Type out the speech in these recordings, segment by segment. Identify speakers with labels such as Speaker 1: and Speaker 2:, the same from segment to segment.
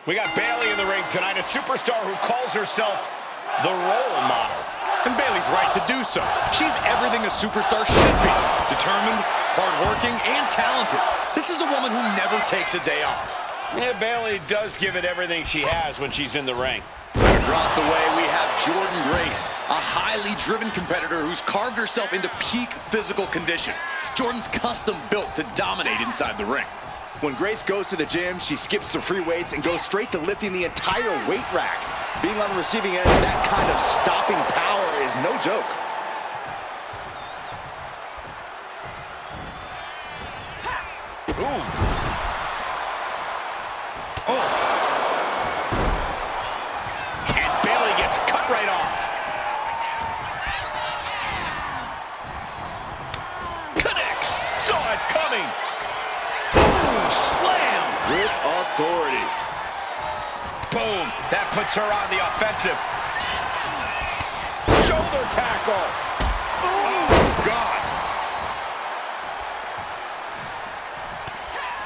Speaker 1: We got Bayley in the ring tonight, a superstar who calls herself the role model.
Speaker 2: And Bayley's right to do so. She's everything a superstar should be. Determined, hardworking, and talented. This is a woman who never takes a day off.
Speaker 1: Yeah, Bayley does give it everything she has when she's in the ring.
Speaker 2: Across the way, we have Jordynne Grace, a highly driven competitor who's carved herself into peak physical condition. Jordynne's custom built to dominate inside the ring.
Speaker 3: When Grace goes to the gym, she skips the free weights and goes straight to lifting the entire weight rack. Being on the receiving end of that kind of stopping power is no joke.
Speaker 1: Ooh. Oh. And Bayley gets cut right off. Connects. Saw it coming. Ooh, slam.
Speaker 3: With authority.
Speaker 1: Boom. That puts her on the offensive. Shoulder tackle. Oh, God.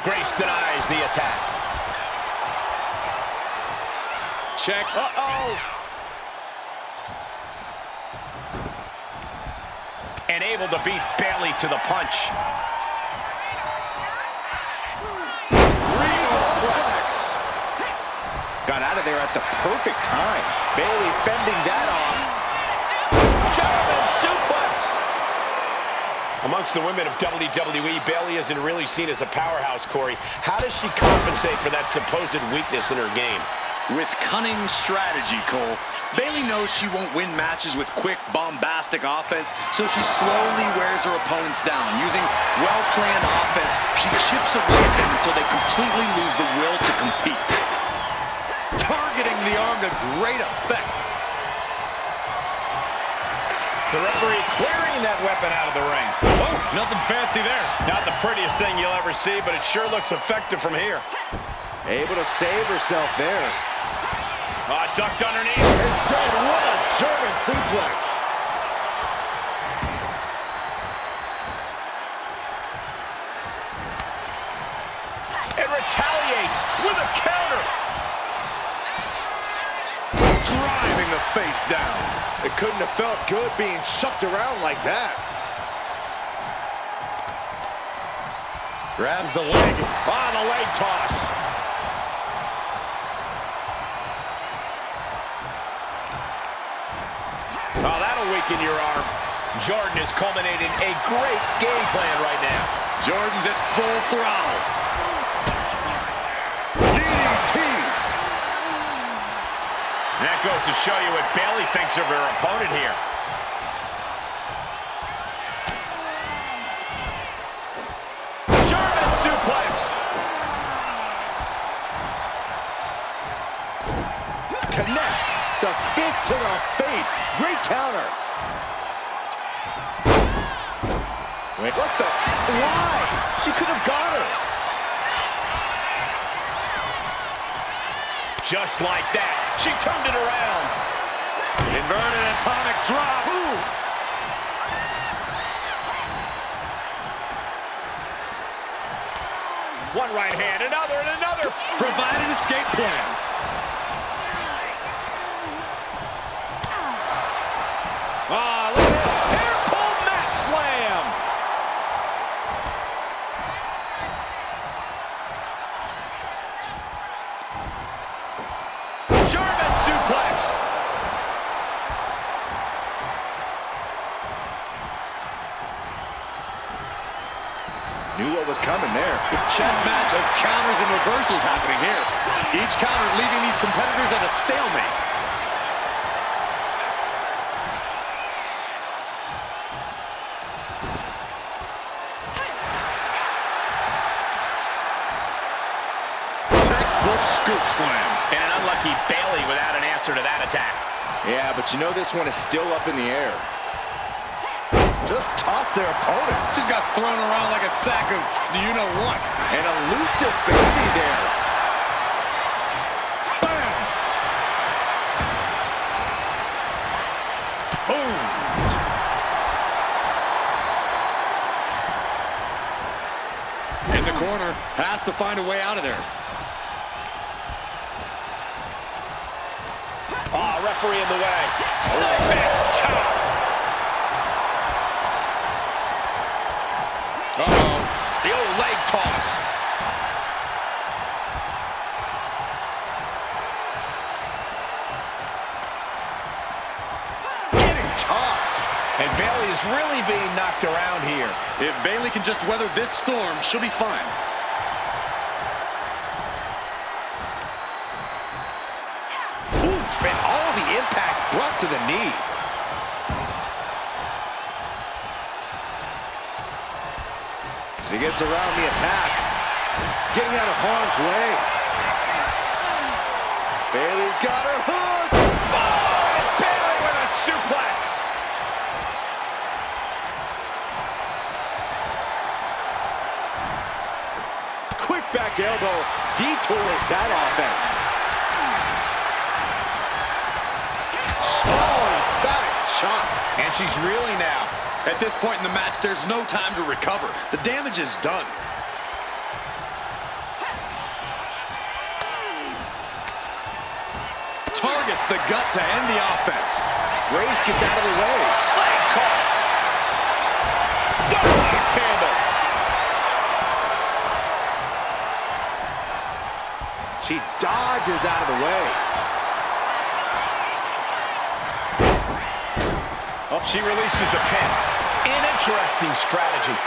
Speaker 1: Grace denies the attack.
Speaker 2: Check.
Speaker 1: Uh-oh. And able to beat Bayley to the punch.
Speaker 3: Got out of there at the perfect time. Bayley fending that off.
Speaker 1: German suplex. Amongst the women of WWE, Bayley isn't really seen as a powerhouse, Corey. How does she compensate for that supposed weakness in her game?
Speaker 2: With cunning strategy, Cole. Bayley knows she won't win matches with quick, bombastic offense, so she slowly wears her opponents down. Using well-planned offense, she chips away at them until they completely lose the will to compete. Targeting the arm to great effect.
Speaker 1: The referee clearing that weapon out of the ring.
Speaker 2: Oh, nothing fancy there.
Speaker 1: Not the prettiest thing you'll ever see, but it sure looks effective from here.
Speaker 3: Able to save herself there.
Speaker 1: Ducked underneath.
Speaker 3: Instead, what a German suplex.
Speaker 1: And retaliates with a counter.
Speaker 2: Driving the face down.
Speaker 3: It couldn't have felt good being chucked around like that.
Speaker 2: Grabs the leg.
Speaker 1: The leg toss. That'll weaken your arm. Jordynne is culminating a great game plan right now.
Speaker 2: Jordynne's at full throttle.
Speaker 3: DDT.
Speaker 1: And that goes to show you what Bayley thinks of her opponent here. German suplex.
Speaker 3: Connects the fist to the face. Great counter. Wait, what the? Why? She could have got her.
Speaker 1: Just like that. She turned it around.
Speaker 2: Inverted atomic drop.
Speaker 3: Ooh.
Speaker 1: One right hand, another, and another.
Speaker 2: Provide an escape plan.
Speaker 1: Look at this. Hair pull mat slam. German suplex.
Speaker 3: Knew what was coming there.
Speaker 2: Chess match of counters and reversals happening here. Each counter leaving these competitors at a stalemate. Textbook scoop slam.
Speaker 1: And an unlucky Bayley without an answer to that attack.
Speaker 3: Yeah, but you know this one is still up in the air. Just tossed their opponent.
Speaker 2: Just got thrown around like a sack of you-know-what.
Speaker 3: An elusive Bayley there.
Speaker 2: Bam! Boom! In the corner, has to find a way out of there.
Speaker 1: Oh, referee in the way. Knife chop.
Speaker 2: Uh-oh. The old leg toss.
Speaker 3: Getting tossed.
Speaker 1: And Bayley is really being knocked around here.
Speaker 2: If Bayley can just weather this storm, she'll be fine.
Speaker 3: Oof, and all the impact brought to the knee. She gets around the attack. Getting out of harm's way. Bayley's got her hooked.
Speaker 1: Oh, and Bayley with a suplex.
Speaker 3: Quick back elbow detours that offense. Oh, emphatic chop.
Speaker 1: And she's reeling now.
Speaker 2: At this point in the match, there's no time to recover. The damage is done. Targets the gut to end the offense.
Speaker 3: Grace gets out of the way.
Speaker 1: Legs caught. Double axe handle.
Speaker 3: She dodges out of the way.
Speaker 1: Oh, she releases the pin. An interesting strategy.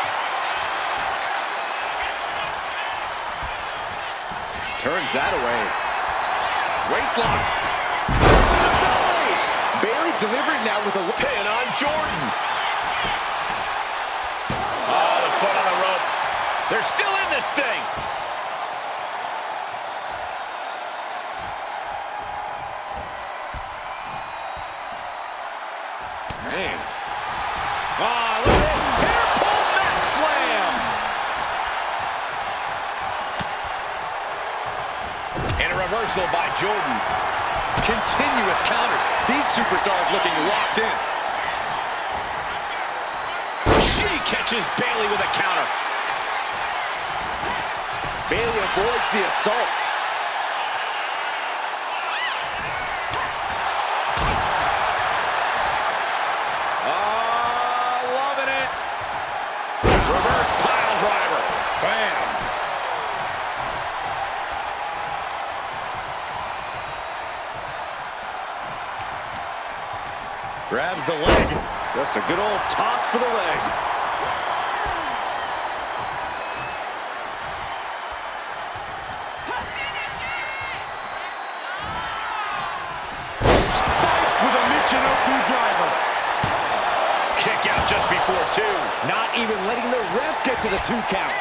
Speaker 3: Turns that away.
Speaker 2: Waistlock.
Speaker 3: Bayley delivering now with a
Speaker 1: Pin on Jordan. Oh, the foot on the rope. They're still in this thing.
Speaker 3: man.
Speaker 1: Oh, look at this. Hair pull mat slam. And a reversal by Jordan.
Speaker 2: Continuous counters. These superstars looking locked in.
Speaker 1: She catches Bayley with a counter.
Speaker 3: Bayley avoids the assault.
Speaker 1: Loving it. Reverse pile driver.
Speaker 2: Bam. Grabs the leg.
Speaker 3: Just a good old toss for the leg.
Speaker 2: Spike with a Michinoku driver.
Speaker 1: Kick out just before two.
Speaker 3: Not even letting the ref get to the 2 count.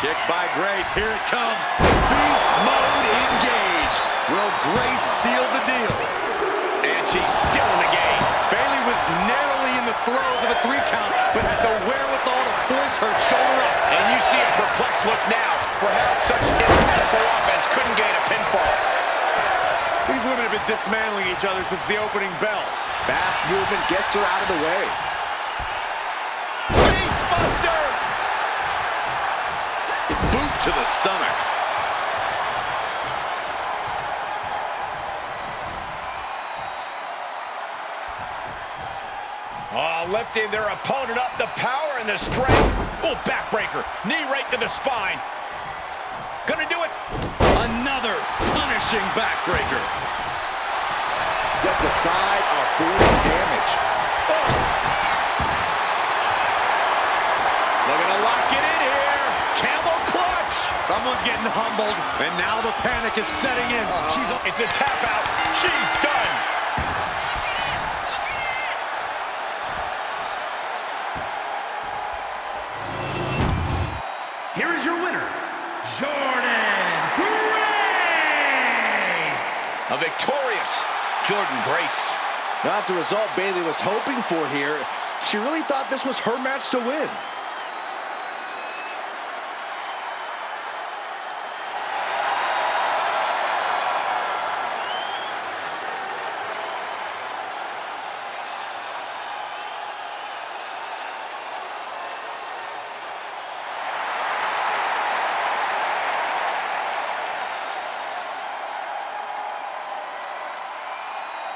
Speaker 2: Kick by Grace. Here it comes. Beast mode engaged. Will Grace seal the deal?
Speaker 1: And she's still in the game.
Speaker 2: Bayley was narrowly in the throes of a 3 count, but had the wherewithal to force her shoulder up.
Speaker 1: And you see a perplexed look now for how such impactful offense couldn't gain a pinfall.
Speaker 2: These women have been dismantling each other since the opening bell.
Speaker 3: Fast movement gets her out of the way.
Speaker 1: Face buster.
Speaker 2: Boot to the stomach.
Speaker 1: Oh, lifting their opponent up, the power and the strength. Oh, backbreaker. Knee right to the spine. Gonna do it.
Speaker 2: Another punishing backbreaker.
Speaker 3: Stepped aside, avoiding damage. Oh.
Speaker 1: Looking to lock it in here. Camel clutch.
Speaker 2: Someone's getting humbled, and now the panic is setting in.
Speaker 1: It's a tap out. She's done.
Speaker 4: Here is your winner, Jordynne Grace.
Speaker 1: A victorious Jordynne Grace.
Speaker 3: Not the result Bayley was hoping for here. She really thought this was her match to win.